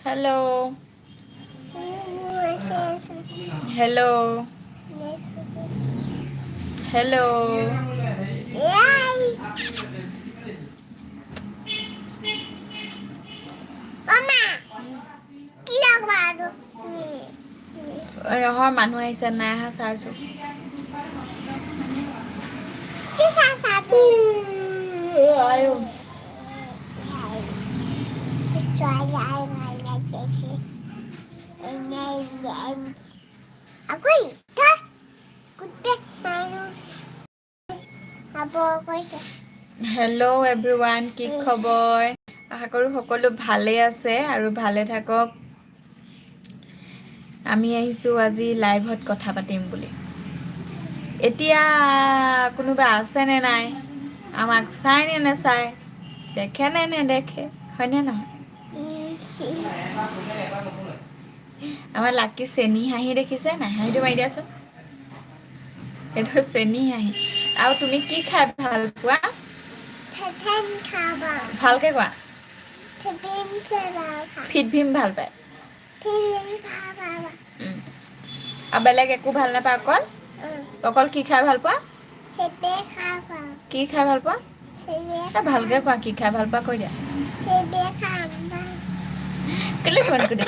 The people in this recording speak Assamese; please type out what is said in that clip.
Hello. Hello. Hello. নহয় মানুহ আহিছে নাই আহা চাইছো হেল্ল' এভৰিৱান কি খবৰ আশা কৰোঁ সকলো ভালে আছে আৰু ভালে থাকক আমি আহিছোঁ আজি লাইভত কথা পাতিম বুলি এতিয়া কোনোবা আছে নে নাই আমাক চাই নে নাচায় দেখে নে নেদেখে হয়নে নহয় আমাৰ লাকি চেনি হাঁহি দেখিছে নাই হাঁহিটো মাৰি দিয়াচোন সেইটো চেনি হাঁহি আৰু তুমি কি খাই ভাল পোৱা ভালকে কোৱা ফিট ভীম ভাল পায় আৰু বেলেগ একো ভাল নাপায় অকল কি খাই ভাল পোৱা কি খাই ভাল পোৱা ভালকে কোৱা কি খাই ভাল পোৱা কৈ দিয়া কেলে ফোন কৰি